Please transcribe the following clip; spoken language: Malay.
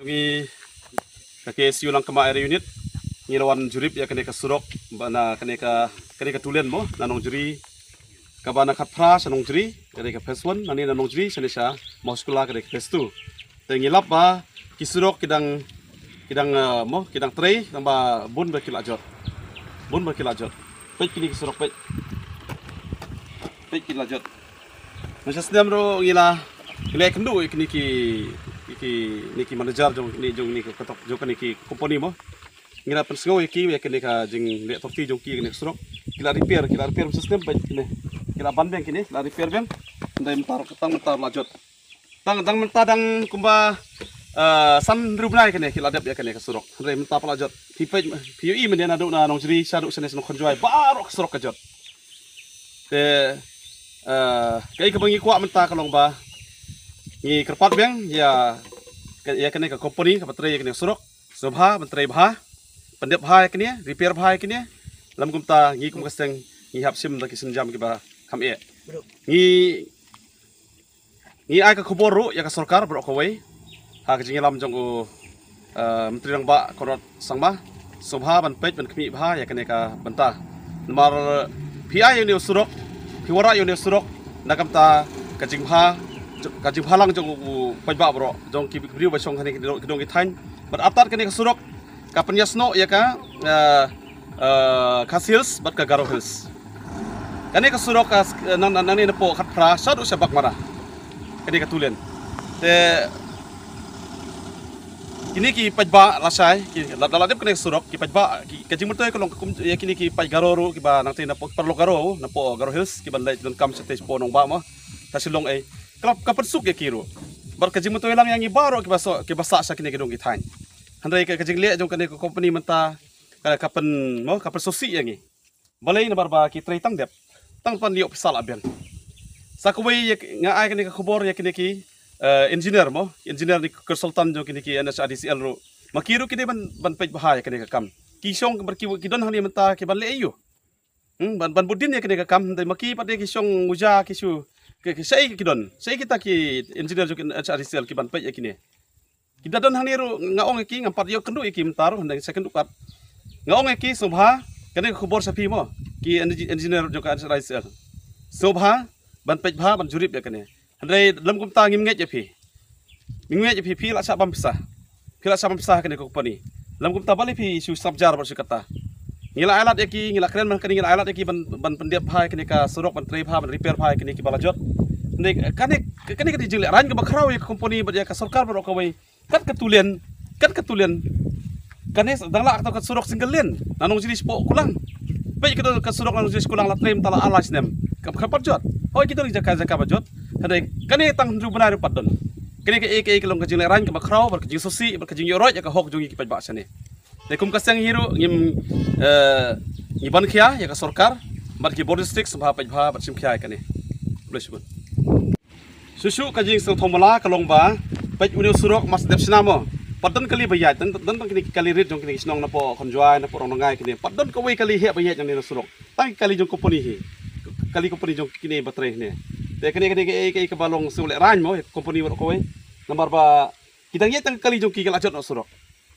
Jungi kake siu lang kama area unit ngirawan jurip ya kene ka surok bana kene ka tulen mo nanong juri kabana kat pra sanong juri kene ka phase 1 nani nanong juri sanesha mau sekolah kene ka phase 2 te ngilap ba kisurok kidang tray namba bun berkilajot pet kini kisurok pet kilajot masa sedam ro ngila kendu niki manager jong ni ketok jong niki company mo ngira pensgo ki kene ka jing le torti jong ki kene surok kila repair system ba kene kila ban beng kene la repair beng ndai mentar lajot tang mentar dang kumba san rubnai kene kila dep ya kene ka surok ndai mentar lajot PUI men na do na nong jri saduk senes no konjoi barok surok kajot te kai ka bangi kwa mentar kalong ba ni kerpat beng ya kene ka company ka patre kene surok sobha mentrai bha pendep bha kene repair bha kene lam kumta ngi kum kaseng ngi hap sim da kisin jam ki ba kham e ngi ai ka khobor ru ya ka sarkar bro ko wei ha ka jingi lam jong u menteri rang ba korot sangba sobha ban pej ban khmi bha ya kene ka banta nomor PI uni surok piwara uni surok nakamta ka jingha kajing halang jong pajba bro jong ki brio ba song khani kidong ki thain bat atar kani ka surok ka penyasno ya ka khasils bat ka garo hills kani ka surok ka nani na po khat phra sadu sabak mara kani ka tulen te kini ki pajba lasai ki daladep kani surok ki pajba ki kajing murtoy ko long ya kini ki paj garo ru ki ba nang tin na po perlo garo na po garo hills ki ban lai don kam stage po nong ba mo tasilong ai kalau kapensuk ya kiro, berkajing mutu hilang yang ibaro kibasa sa kini kidong kithain. Handai kajing liat jong kani company menta kapen sosi yang ni. Balai na barba ki tray tang dep, tang pan liok pisal abian. Sakuway ya ngai kani khobor ya kini ki engineer ni konsultan jong kini ki NHRDCL ro. Makiru kini ban pej bahaya kini kam. Kisong kidon hani menta ki ban le ayu. Ban budin ya kini kam handai maki pade kisong uja kisu saya kita ki engineer jokin HRDCL ki ban pej yakini kita don haniru ngaong ki ngampat yo kendu ki mentar handang second ukat ngaong ki subha kene khobor sapi mo ki engineer jokin HRDCL subha ban pej bha ban jurip ya kene handai dalam kumta ngimnget ya pi la sa bam pisah kene company dalam kumta bali pi su sabjar ber kata ngila alat eki ngila keren man kani ngila alat eki ban pendep bha kini ka surok ban tray bha ban repair bha kini ki balajot ne kani jile ran ke bakrau ya company ya ka sarkar ber ko wei kat ketulian kani dangla atau ka surok single lane nanong jenis po kulang pai ke ka surok nanong jenis kulang la tray tala alas nem ka parjot oi kita jaka bajot kani tang ju benar padon kini ke ek long ka jile ran ke bakrau ber ke sosi ber ke yoroj ya ka hok jungi ki paj ba sane Dekum kasang hiru ngiban kia ya ka sarkar mat ki board district sabha pajbha bat sim kia kane blesbun susu kajing sang thomala kalong ba paj uneu surok mas dep sinamo padon kali bayat dan kini kali rit jong kini sinong na po konjoi na po rong ngai kini padon ko wei kali he bayat jong ni surok tang kali jong company hi kali company jong kini batre ne te kini ke balong sule ran mo company ko wei nomor ba kita ngi tang kali jong ki kala jot no surok